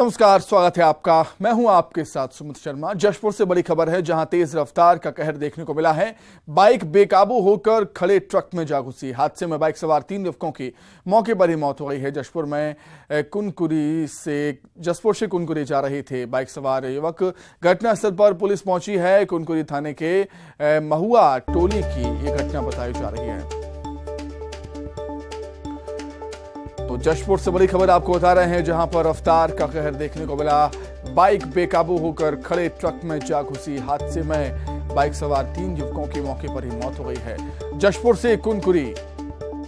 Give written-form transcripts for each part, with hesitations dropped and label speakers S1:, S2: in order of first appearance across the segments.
S1: नमस्कार, स्वागत है आपका। मैं हूं आपके साथ सुमित शर्मा। जशपुर से बड़ी खबर है, जहां तेज रफ्तार का कहर देखने को मिला है। बाइक बेकाबू होकर खड़े ट्रक में जा घुसी। हादसे में बाइक सवार 3 युवकों की मौके पर ही मौत हो गई है। जशपुर से कुनकुरी जा रहे थे बाइक सवार युवक। घटनास्थल पर पुलिस पहुंची है। कुनकुरी थाने के महुआ टोली की ये घटना बताई जा रही है। तो जशपुर से बड़ी खबर आपको बता रहे हैं, जहां पर रफ्तार का कहर देखने को मिला। बाइक बेकाबू होकर खड़े ट्रक में जा घुसी। हादसे में बाइक सवार 3 युवकों की मौके पर ही मौत हो गई है। जशपुर से कुनकुरी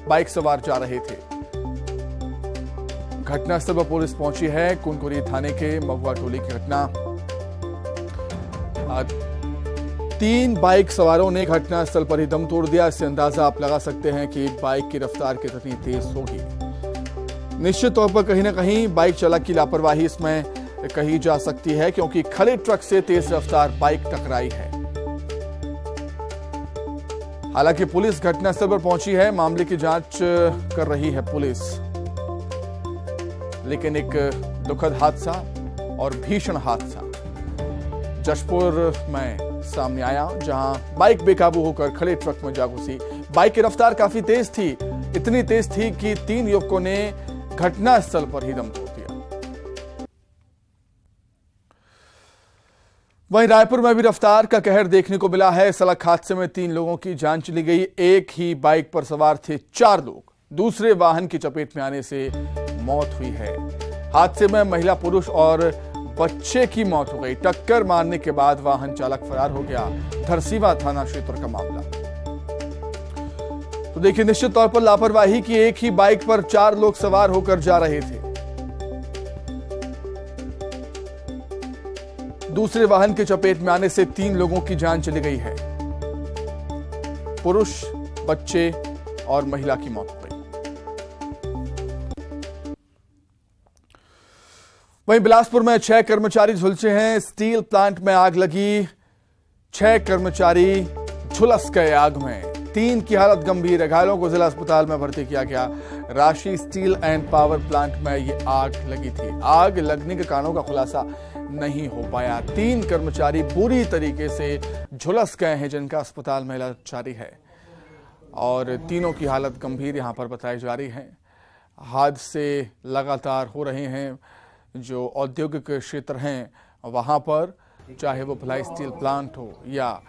S1: बाइक सवार जा रहे थे। घटनास्थल पर पुलिस पहुंची है। कुनकुरी थाने के महुआ टोली की घटना। 3 बाइक सवारों ने घटनास्थल पर ही दम तोड़ दिया। इससे अंदाजा आप लगा सकते हैं कि बाइक की रफ्तार कितनी तेज होगी। निश्चित तौर पर कहीं ना कहीं बाइक चालक की लापरवाही इसमें कही जा सकती है, क्योंकि खड़े ट्रक से तेज रफ्तार बाइक टकराई है। हालांकि पुलिस घटनास्थल पर पहुंची है, मामले की जांच कर रही है पुलिस। लेकिन एक दुखद हादसा और भीषण हादसा जशपुर में सामने आया, जहां बाइक बेकाबू होकर खड़े ट्रक में जा घुसी। बाइक की रफ्तार काफी तेज थी, इतनी तेज थी कि 3 युवकों ने घटनास्थल पर ही दम तोड़ दिया। वहीं रायपुर में भी रफ्तार का कहर देखने को मिला है। सड़क हादसे में 3 लोगों की जान चली गई। एक ही बाइक पर सवार थे 4 लोग। दूसरे वाहन की चपेट में आने से मौत हुई है। हादसे में महिला, पुरुष और बच्चे की मौत हो गई। टक्कर मारने के बाद वाहन चालक फरार हो गया। धरसीवा थाना क्षेत्र का मामला। तो देखिए, निश्चित तौर पर लापरवाही की। एक ही बाइक पर 4 लोग सवार होकर जा रहे थे। दूसरे वाहन की चपेट में आने से 3 लोगों की जान चली गई है। पुरुष, बच्चे और महिला की मौत हो गई। वहीं बिलासपुर में 6 कर्मचारी झुलसे हैं। स्टील प्लांट में आग लगी। 6 कर्मचारी झुलस गए आग में। 3 की हालत गंभीर है। घायलों को जिला अस्पताल में भर्ती किया गया। राशि स्टील एंड पावर प्लांट में ये आग लगी थी। आग लगने के कारणों का खुलासा नहीं हो पाया। 3 कर्मचारी पूरी तरीके से झुलस गए हैं, जिनका अस्पताल में इलाज जारी है और तीनों की हालत गंभीर यहां पर बताई जा रही है। हादसे लगातार हो रहे हैं। जो औद्योगिक क्षेत्र हैं वहां पर, चाहे वो भिलाई स्टील प्लांट हो या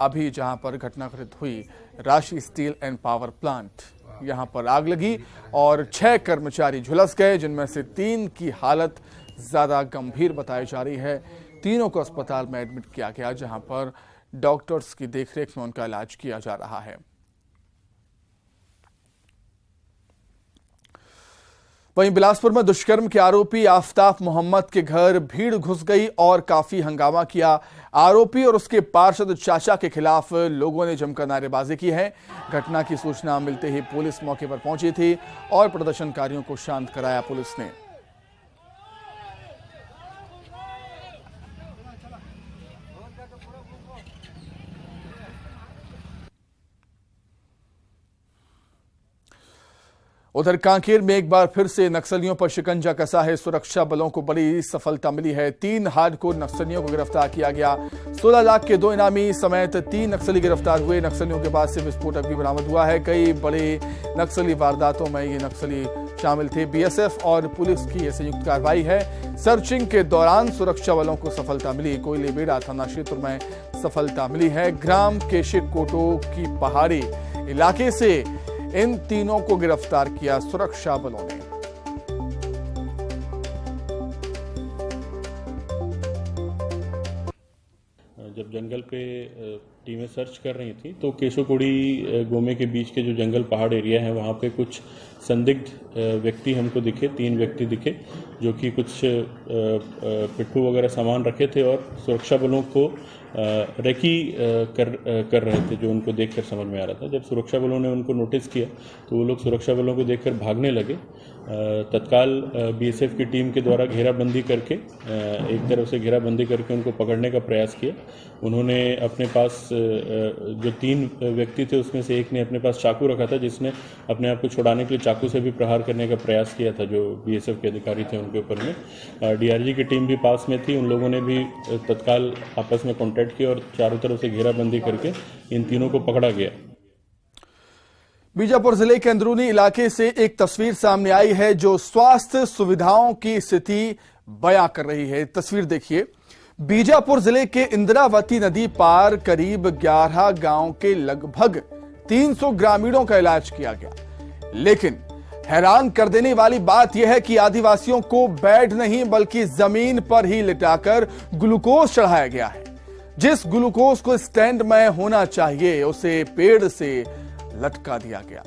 S1: अभी जहां पर घटना घटित हुई राशि स्टील एंड पावर प्लांट, यहां पर आग लगी और 6 कर्मचारी झुलस गए, जिनमें से 3 की हालत ज्यादा गंभीर बताई जा रही है। तीनों को अस्पताल में एडमिट किया गया, जहां पर डॉक्टर्स की देखरेख में उनका इलाज किया जा रहा है। वहीं बिलासपुर में दुष्कर्म के आरोपी आफताब मोहम्मद के घर भीड़ घुस गई और काफी हंगामा किया। आरोपी और उसके पार्षद चाचा के खिलाफ लोगों ने जमकर नारेबाजी की है। घटना की सूचना मिलते ही पुलिस मौके पर पहुंची थी और प्रदर्शनकारियों को शांत कराया पुलिस ने। उधर कांकेर में एक बार फिर से नक्सलियों पर शिकंजा कसा है। सुरक्षा बलों को बड़ी सफलता मिली है। 3 हार्डकोर नक्सलियों को गिरफ्तार किया गया। 16 लाख के 2 इनामी समेत 3 नक्सली गिरफ्तार हुए। नक्सलियों के पास से विस्फोटक भी बरामद हुआ है। कई बड़े नक्सली वारदातों में ये नक्सली शामिल थे। बीएसएफ और पुलिस की यह संयुक्त कार्रवाई है। सर्चिंग के दौरान सुरक्षा बलों को सफलता मिली। कोयलीबेड़ा थाना क्षेत्र में सफलता मिली है। ग्राम केशिक कोटो की पहाड़ी इलाके से इन तीनों को गिरफ्तार किया सुरक्षा बलों ने।
S2: जब जंगल पे टीमें सर्च कर रही थी तो केशोकोड़ी गोमे के बीच के जो जंगल पहाड़ एरिया है वहाँ पे कुछ संदिग्ध व्यक्ति हमको दिखे। 3 व्यक्ति दिखे जो कि कुछ पिट्ठू वगैरह सामान रखे थे और सुरक्षा बलों को रेकी कर रहे थे, जो उनको देखकर समझ में आ रहा था। जब सुरक्षा बलों ने उनको नोटिस किया तो वो लोग सुरक्षा बलों को देखकर भागने लगे। तत्काल बीएसएफ की टीम के द्वारा घेराबंदी करके एक तरफ से घेराबंदी करके उनको पकड़ने का प्रयास किया। उन्होंने अपने पास जो 3 व्यक्ति थे उसमें से एक ने अपने पास चाकू रखा था, जिसने अपने आप को छुड़ाने के लिए चाकू से भी प्रहार करने का प्रयास किया था जो बीएसएफ के अधिकारी थे उनके ऊपर में। डीआरजी की टीम भी पास में थी, उन लोगों ने भी तत्काल आपस में कॉन्टैक्ट किया और चारों तरफ से घेराबंदी करके इन तीनों को पकड़ा गया।
S1: बीजापुर जिले के अंदरूनी इलाके से एक तस्वीर सामने आई है जो स्वास्थ्य सुविधाओं की स्थिति बयां कर रही है। तस्वीर देखिए, बीजापुर जिले के इंद्रावती नदी पार करीब 11 गांव के लगभग 300 ग्रामीणों का इलाज किया गया, लेकिन हैरान कर देने वाली बात यह है कि आदिवासियों को बेड नहीं बल्कि जमीन पर ही लिटाकर ग्लूकोज चढ़ाया गया है। जिस ग्लूकोज को स्टैंड में होना चाहिए उसे पेड़ से लटका दिया गया।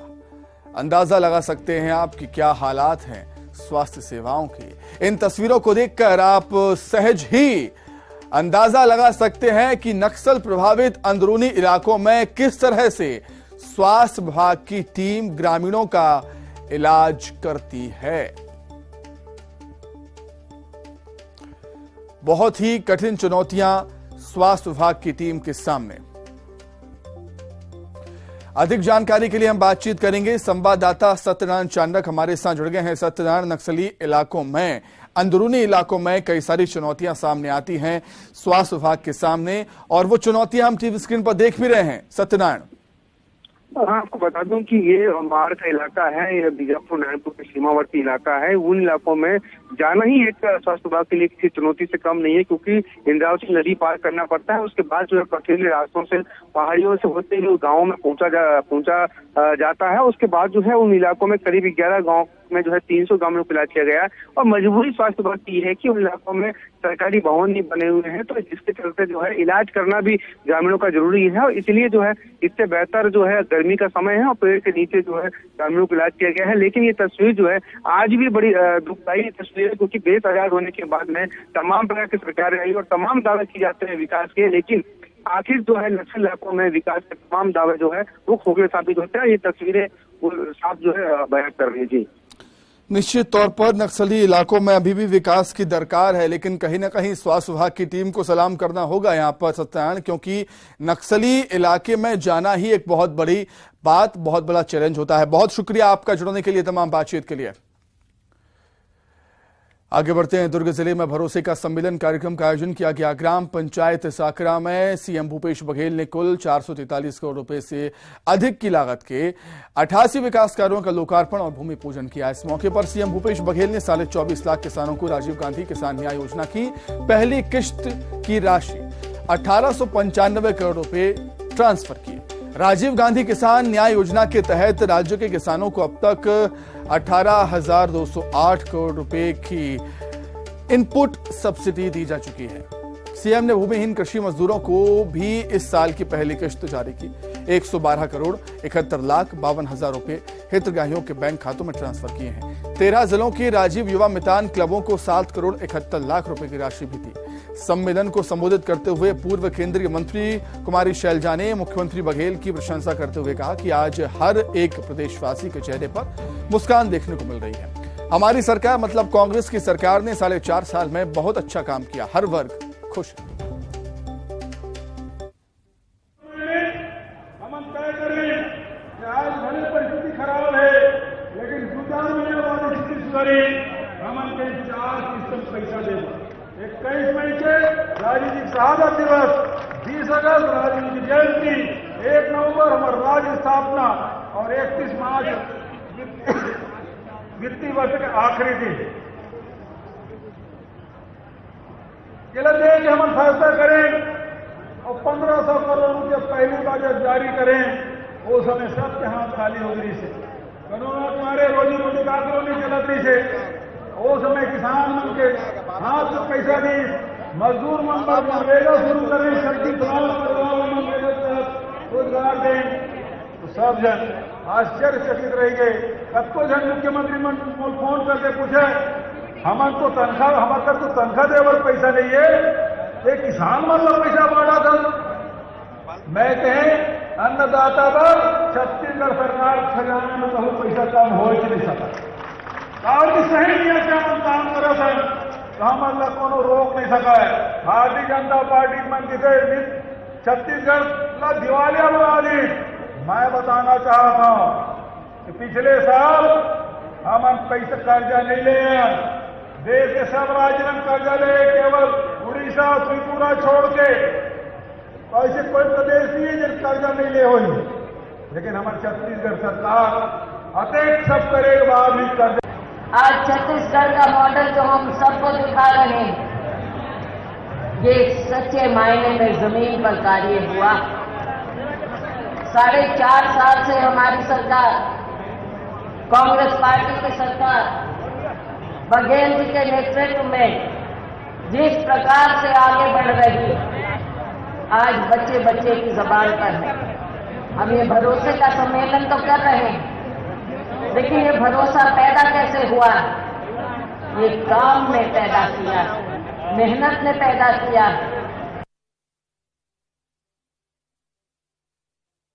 S1: अंदाजा लगा सकते हैं आप कि क्या हालात हैं स्वास्थ्य सेवाओं के। इन तस्वीरों को देखकर आप सहज ही अंदाजा लगा सकते हैं कि नक्सल प्रभावित अंदरूनी इलाकों में किस तरह से स्वास्थ्य विभाग की टीम ग्रामीणों का इलाज करती है। बहुत ही कठिन चुनौतियां स्वास्थ्य विभाग की टीम के सामने। अधिक जानकारी के लिए हम बातचीत करेंगे। संवाददाता सत्यनारायण चांडक हमारे साथ जुड़ गए हैं। सत्यनारायण, नक्सली इलाकों में, अंदरूनी इलाकों में कई सारी चुनौतियां सामने आती हैं स्वास्थ्य विभाग के सामने, और वो चुनौतियां हम टीवी स्क्रीन पर देख भी रहे हैं। सत्यनारायण,
S3: हाँ, आपको बता दूं कि ये बाढ़ का इलाका है, ये बीजापुर नारायणपुर के सीमावर्ती इलाका है। उन इलाकों में जाना ही एक स्वास्थ्य विभाग के लिए किसी चुनौती से कम नहीं है, क्योंकि इंद्रावती नदी पार करना पड़ता है। उसके बाद जो है पथरीले रास्तों से, पहाड़ियों से होते हुए गाँव में पहुंचा जाता है। उसके बाद जो है उन इलाकों में करीब 11 गाँव में जो है 300 ग्रामीणों को इलाज किया गया है। और मजबूरी स्वास्थ्य विभाग की है कि उन इलाकों में सरकारी भवन नहीं बने हुए हैं, तो जिसके चलते जो है इलाज करना भी ग्रामीणों का जरूरी है। और इसलिए जो है इससे बेहतर जो है गर्मी का समय है और पेड़ के नीचे जो है ग्रामीणों को इलाज किया गया है। लेकिन ये तस्वीर जो है आज भी बड़ी दुखदायी तस्वीर है, क्योंकि देश आजाद होने के बाद में तमाम प्रकार की सरकारें आई और तमाम दावे किए जाते हैं विकास के, लेकिन आखिर जो है नक्सल इलाकों में विकास के तमाम दावे जो है वो खोखले साबित होते हैं। ये तस्वीरें साफ जो है बयान कर रही है। जी,
S1: निश्चित तौर पर नक्सली इलाकों में अभी भी विकास की दरकार है, लेकिन कहीं ना कहीं स्वास्थ्य विभाग की टीम को सलाम करना होगा यहाँ पर सत्यान, क्योंकि नक्सली इलाके में जाना ही एक बहुत बड़ी बात, बहुत बड़ा चैलेंज होता है। बहुत शुक्रिया आपका जुड़ने के लिए, तमाम बातचीत के लिए। आगे बढ़ते हैं। दुर्ग जिले में भरोसे का सम्मेलन कार्यक्रम का आयोजन किया गया। ग्राम पंचायत साकरा में सीएम भूपेश बघेल ने कुल 443 करोड़ रुपए से अधिक की लागत के 88 विकास कार्यों का लोकार्पण और भूमि पूजन किया। इस मौके पर सीएम भूपेश बघेल ने 24.5 लाख किसानों को राजीव गांधी किसान न्याय योजना की पहली किश्त की राशि 1895 करोड़ रुपए ट्रांसफर किए। राजीव गांधी किसान न्याय योजना के तहत राज्य के किसानों को अब तक 18,208 करोड़ रुपए की इनपुट सब्सिडी दी जा चुकी है। सीएम ने भूमिहीन कृषि मजदूरों को भी इस साल की पहली किश्त जारी की। 112 करोड़ 71 लाख 52 हजार रुपए हितग्राहियों के बैंक खातों में ट्रांसफर किए हैं। 13 जिलों के राजीव युवा मितान क्लबों को 7 करोड़ 71 लाख रुपए की राशि भी दी। सम्मेलन को संबोधित करते हुए पूर्व केंद्रीय मंत्री कुमारी शैलजा ने मुख्यमंत्री बघेल की प्रशंसा करते हुए कहा कि आज हर एक प्रदेशवासी के चेहरे पर मुस्कान देखने को मिल रही है। हमारी सरकार मतलब कांग्रेस की सरकार ने 4.5 साल में बहुत अच्छा काम किया। हर वर्ग खुश है।
S4: हम तय करें कि आज भले परिस्थिति खराब है, लेकिन 2-4 महीने बाद स्थिति सुधरी। हम के 4 किस्त पैसा देगा। 21 मई के राजीव जी शहादत दिवस, 20 अगस्त राजीव जी जयंती, 1 नवंबर हमारे राज्य स्थापना और 31 मार्च वित्तीय वर्ष के आखिरी दिन। कि हम फैसला करें और 1500 करोड़ रुपये पहली बजट जारी करें, वो समय सबके हाथ खाली हो गई से कोरोना के मारे रोजी रोटी काकरों नहीं चलत रही से, वो समय किसान मन के हाथ से पैसा दी, मजदूर मन पर मनरेगा शुरू करें, शक्ति रोजगार दें, तो सब जन आश्चर्यचकित रह गए। सबको जन मुख्यमंत्री मन फोन करके पूछे, हमार तो तनख्वाह देवर पैसा नहीं है, ये किसान मतलब पैसा बांटा था। मैं कहे अन्नदाता पर छत्तीसगढ़ सरकार खजाने में कहूँ पैसा कम हो ही नहीं सका और की सही नियत से हम काम करा था, तो हम को रोक नहीं सका है। भारतीय जनता पार्टी मन की छत्तीसगढ़ दिवालिया बना दी। मैं बताना चाहता हूं कि पिछले साल हम पैसे कर्जा नहीं ले, देश के सब राज्य में कर्जा ले, केवल उड़ीसा और त्रिपुरा छोड़ के ऐसे कोई प्रदेश नहीं है जिन कर्जा नहीं ले हो। लेकिन हमारी छत्तीसगढ़ सरकार अतेक सब करेगा बाद भी कर।
S5: आज छत्तीसगढ़ का मॉडल जो हम सबको दिखा रहे हैं, ये सच्चे मायने में जमीन पर कार्य हुआ। 4.5 साल से हमारी सरकार, कांग्रेस पार्टी की सरकार, बघेल जी के नेतृत्व में जिस प्रकार से आगे बढ़ रही है, आज बच्चे बच्चे की जबान पर है। हम ये भरोसे का सम्मेलन तो कर रहे हैं, लेकिन ये भरोसा पैदा कैसे हुआ? ये काम ने पैदा किया, मेहनत ने पैदा किया।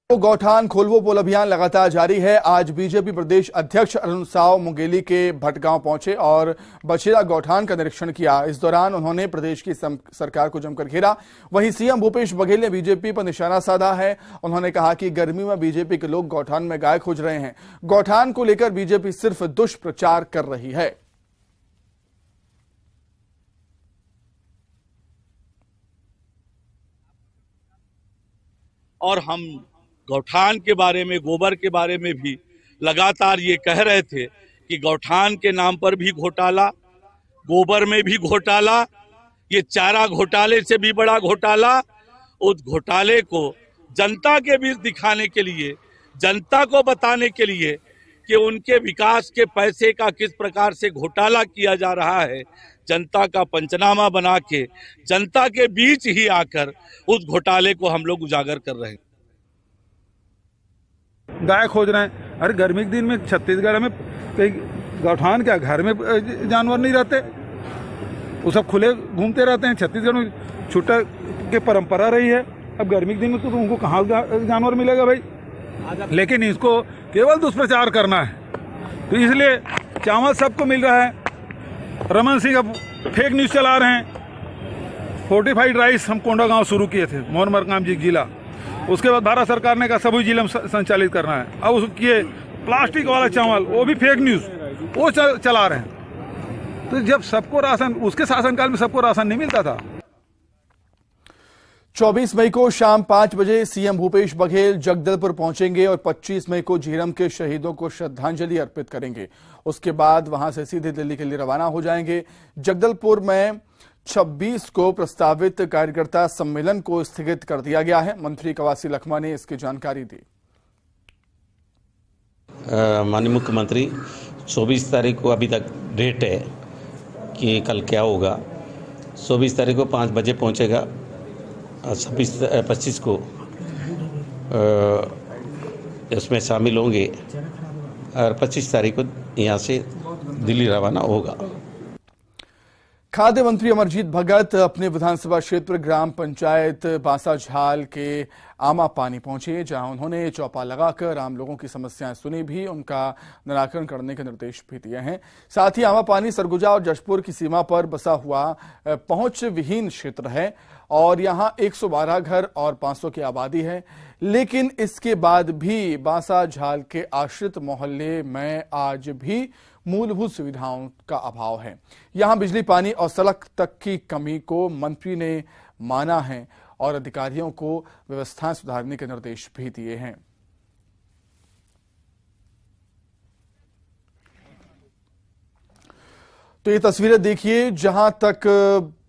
S1: गौठान खोलवो पोल अभियान लगातार जारी है। आज बीजेपी प्रदेश अध्यक्ष अरुण साव मुंगेली के भटगांव पहुंचे और बछेरा गौठान का निरीक्षण किया। इस दौरान उन्होंने प्रदेश की सरकार को जमकर घेरा। वहीं सीएम भूपेश बघेल ने बीजेपी पर निशाना साधा है। उन्होंने कहा कि गर्मी में बीजेपी के लोग गौठान में गाय खोज रहे हैं। गौठान को लेकर बीजेपी सिर्फ दुष्प्रचार कर रही है।
S6: और हम गौठान के बारे में, गोबर के बारे में भी लगातार ये कह रहे थे कि गौठान के नाम पर भी घोटाला, गोबर में भी घोटाला, ये चारा घोटाले से भी बड़ा घोटाला। उस घोटाले को जनता के बीच दिखाने के लिए, जनता को बताने के लिए कि उनके विकास के पैसे का किस प्रकार से घोटाला किया जा रहा है, जनता का पंचनामा बना के जनता के बीच ही आकर उस घोटाले को हम लोग उजागर कर रहे हैं।
S4: गाय खोज रहे हैं। अरे गर्मी के दिन में छत्तीसगढ़ में कहीं गौठान क्या, घर में जानवर नहीं रहते, वो सब खुले घूमते रहते हैं। छत्तीसगढ़ में छुट्टा की परंपरा रही है। अब गर्मी के दिन में तो उनको कहाँ जानवर मिलेगा भाई? लेकिन इसको केवल दुष्प्रचार करना है, तो इसलिए चावल सबको मिल रहा है। रमन सिंह अब फेक न्यूज चला रहे हैं। फोर्टिफाइड राइस हम कोंडागांव शुरू किए थे, मोहन मरकाम जी जिला। उसके बाद भारत सरकार ने कहा सभी जिले में संचालित करना है। अब उसके प्लास्टिक वाला चावल, वो भी फेक न्यूज, वो चला रहे हैं। तो जब सबको राशन, उसके शासनकाल में सबको राशन नहीं मिलता था।
S1: 24 मई को शाम 5 बजे सीएम भूपेश बघेल जगदलपुर पहुंचेंगे और 25 मई को झीरम के शहीदों को श्रद्धांजलि अर्पित करेंगे। उसके बाद वहां से सीधे दिल्ली के लिए रवाना हो जाएंगे। जगदलपुर में 26 को प्रस्तावित कार्यकर्ता सम्मेलन को स्थगित कर दिया गया है। मंत्री कवासी लखमा ने इसकी जानकारी दी।
S7: माननीय मुख्यमंत्री 24 तारीख को अभी तक डेट है कि कल क्या होगा। 24 तारीख को 5 बजे पहुंचेगा। 25 को इसमें शामिल होंगे और 25 तारीख को यहाँ से दिल्ली रवाना होगा।
S1: खाद्य मंत्री अमरजीत भगत अपने विधानसभा क्षेत्र ग्राम पंचायत बांसाझाल के आमा पानी पहुंचे, जहां उन्होंने चौपा लगाकर आम लोगों की समस्याएं सुनी भी, उनका निराकरण करने के निर्देश भी दिए हैं। साथ ही आमा पानी सरगुजा और जशपुर की सीमा पर बसा हुआ पहुंच विहीन क्षेत्र है और यहां 112 घर और 500 की आबादी है। लेकिन इसके बाद भी बांसाझाल के आश्रित मोहल्ले में आज भी मूलभूत सुविधाओं का अभाव है। यहां बिजली, पानी और सड़क तक की कमी को मंत्री ने माना है और अधिकारियों को व्यवस्थाएं सुधारने के निर्देश भी दिए हैं। तो ये तस्वीरें देखिए, जहां तक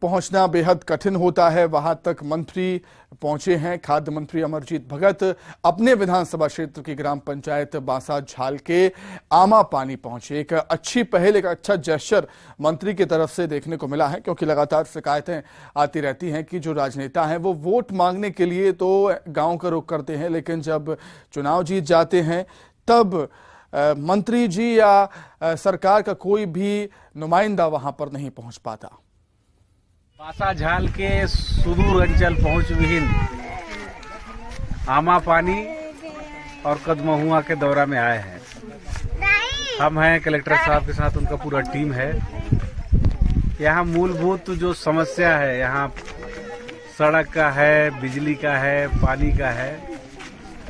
S1: पहुंचना बेहद कठिन होता है वहां तक मंत्री पहुंचे हैं। खाद्य मंत्री अमरजीत भगत अपने विधानसभा क्षेत्र की ग्राम पंचायत बांसाझाल के आमा पानी पहुंचे। एक अच्छी पहल, एक अच्छा जेस्चर मंत्री की तरफ से देखने को मिला है, क्योंकि लगातार शिकायतें आती रहती हैं कि जो राजनेता हैं वो वोट मांगने के लिए तो गांव का रुख करते हैं, लेकिन जब चुनाव जीत जाते हैं तब मंत्री जी या सरकार का कोई भी नुमाइंदा वहां पर नहीं पहुंच पाता।
S8: बांसाझाल के सुदूर अंचल पहुंच विहीन आमा पानी और कदमहुआ के दौरा में आए हैं। हम हैं कलेक्टर साहब के साथ, उनका पूरा टीम है। यहाँ मूलभूत जो समस्या है, यहाँ सड़क का है, बिजली का है, पानी का है,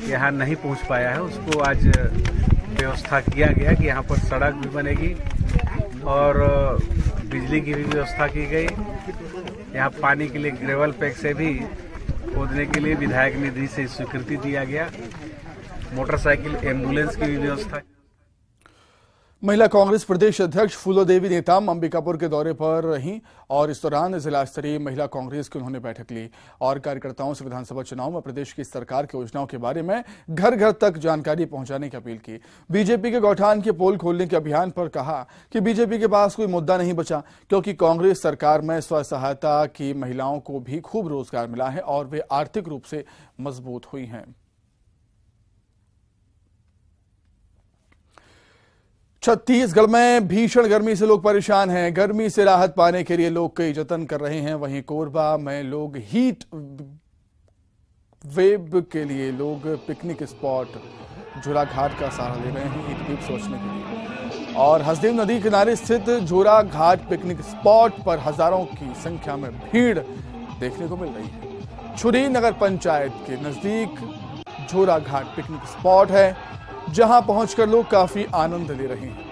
S8: यहाँ नहीं पहुंच पाया है। उसको आज व्यवस्था किया गया कि यहाँ पर सड़क भी बनेगी और बिजली की भी व्यवस्था की गई। यहाँ पानी के लिए ग्रेवल पैक से भी खोदने के लिए विधायक निधि से स्वीकृति दिया गया। मोटरसाइकिल एम्बुलेंस की भी व्यवस्था।
S1: महिला कांग्रेस प्रदेश अध्यक्ष फूलोदेवी नेताम अंबिकापुर के दौरे पर रहीं और इस दौरान जिला स्तरीय महिला कांग्रेस की उन्होंने बैठक ली और कार्यकर्ताओं से विधानसभा चुनाव में प्रदेश की सरकार की योजनाओं के बारे में घर घर तक जानकारी पहुंचाने की अपील की। बीजेपी के गौठान के पोल खोलने के अभियान पर कहा कि बीजेपी के पास कोई मुद्दा नहीं बचा, क्योंकि कांग्रेस सरकार में स्व सहायता की महिलाओं को भी खूब रोजगार मिला है और वे आर्थिक रूप से मजबूत हुई हैं। छत्तीसगढ़ में भीषण गर्मी से लोग परेशान हैं। गर्मी से राहत पाने के लिए लोग कई जतन कर रहे हैं। वहीं कोरबा में लोग हीट वेव के लिए लोग पिकनिक स्पॉट झोरा घाट का सहारा ले रहे हैं हीट वेव सोचने के लिए। और हसदेव नदी किनारे स्थित झोरा घाट पिकनिक स्पॉट पर हजारों की संख्या में भीड़ देखने को मिल रही है। छुरी नगर पंचायत के नजदीक झोरा घाट पिकनिक स्पॉट है, जहां पहुंचकर लोग काफी आनंद ले रहे हैं।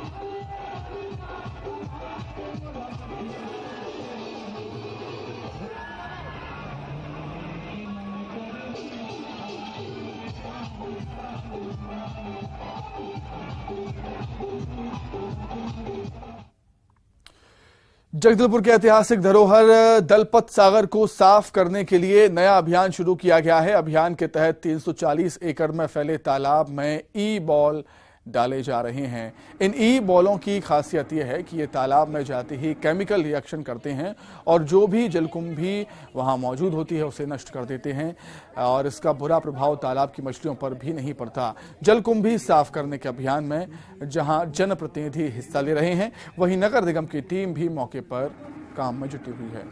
S1: जगदलपुर के ऐतिहासिक धरोहर दलपत सागर को साफ करने के लिए नया अभियान शुरू किया गया है। अभियान के तहत 340 एकड़ में फैले तालाब में ई बॉल डाले जा रहे हैं। इन ई बॉलों की खासियत यह है कि ये तालाब में जाते ही केमिकल रिएक्शन करते हैं और जो भी जलकुंभी वहां मौजूद होती है उसे नष्ट कर देते हैं और इसका बुरा प्रभाव तालाब की मछलियों पर भी नहीं पड़ता। जलकुंभी साफ करने के अभियान में जहां जनप्रतिनिधि हिस्सा ले रहे हैं, वहीं नगर निगम की टीम भी मौके पर काम में जुटी हुई है।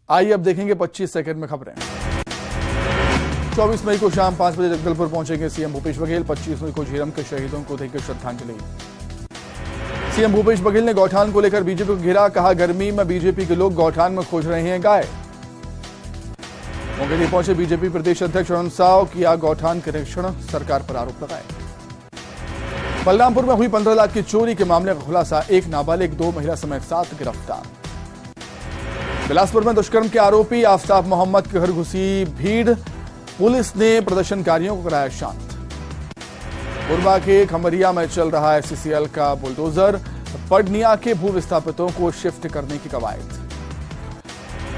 S1: आइए अब देखेंगे 25 सेकंड में खबरें। 24 मई को शाम 5 बजे जगदलपुर पहुंचेंगे सीएम भूपेश बघेल। 25 मई को झीरम के शहीदों को देंगे श्रद्धांजलि। सीएम भूपेश बघेल ने गौठान को लेकर बीजेपी को घेरा, कहा गर्मी में बीजेपी के लोग गौठान में खोज रहे हैं गाय। मौके पर पहुंचे बीजेपी प्रदेश अध्यक्ष अरुण साव, किया गौठान के निरीक्षण, सरकार पर आरोप लगाए। बलरामपुर में हुई 15 लाख की चोरी के मामले का खुलासा, एक नाबालिग 2 महिला समेत 7 गिरफ्तार। बिलासपुर में दुष्कर्म के आरोपी आफ्ताब मोहम्मद के घर घुसी भीड़, पुलिस ने प्रदर्शनकारियों को कराया शांत। कोरबा के खमरिया में चल रहा है सीसीएल का बुलडोजर, पडनिया के भू विस्थापितों को शिफ्ट करने की कवायद।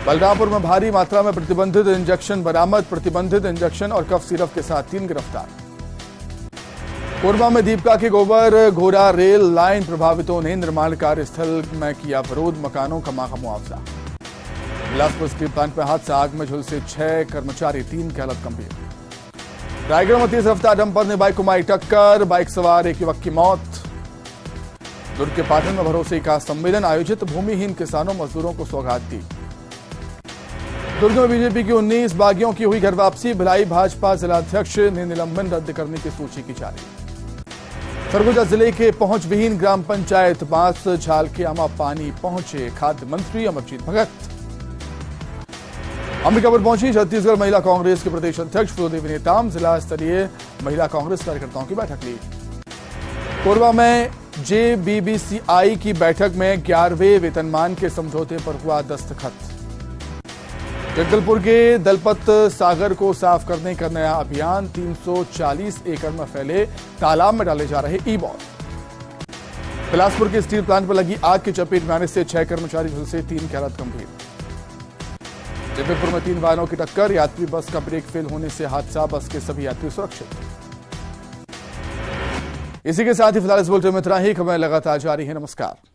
S1: बलरामपुर में भारी मात्रा में प्रतिबंधित इंजेक्शन बरामद, प्रतिबंधित इंजेक्शन और कफ सिरप के साथ 3 गिरफ्तार। कोरबा में दीपका के गोबर घोरा रेल लाइन प्रभावितों ने निर्माण कार्य स्थल में किया विरोध, मकानों का मांगा मुआवजा। बिलासपुर स्टील प्लांट में हादसा, आग में झुलसे 6 कर्मचारी, 3 की हालत गंभीर। रायगढ़ में तेज रफ्तार डंपर ने बाइक को मारी टक्कर, बाइक सवार एक युवक की मौत। दुर्ग के पाटन में भरोसे का सम्मेलन आयोजित, भूमिहीन किसानों मजदूरों को सौगात दी। दुर्ग में बीजेपी की 19 बागियों की हुई घर वापसी, भिलाई भाजपा जिलाध्यक्ष ने निलंबन रद्द करने की सूची की जारी। सरगुजा जिले के पहुंच विहीन ग्राम पंचायत बांस झाल के आमा पानी पहुंचे खाद्य मंत्री अमरजीत भगत। अंबिकापुर पहुंची छत्तीसगढ़ महिला कांग्रेस के प्रदेश अध्यक्ष फूलोदेवी नेताम, जिला स्तरीय महिला कांग्रेस कार्यकर्ताओं की बैठक ली। कोरबा में जेबीबीसीआई की बैठक में 11वें वेतनमान के समझौते पर हुआ दस्तखत। जगदलपुर के दलपत सागर को साफ करने का नया अभियान, 340 एकड़ में फैले तालाब में डाले जा रहे ई बॉल। बिलासपुर के स्टील प्लांट पर लगी आग की चपेट में आने से 6 कर्मचारी झुलसे, 3 की हालत गंभीर। जबलपुर में 3 वाहनों की टक्कर, यात्री बस का ब्रेक फेल होने से हादसा, बस के सभी यात्री सुरक्षित। इसी के साथ ही फिलहाल इस बुलेटिन में इतना ही, खबरें लगातार जारी है। नमस्कार।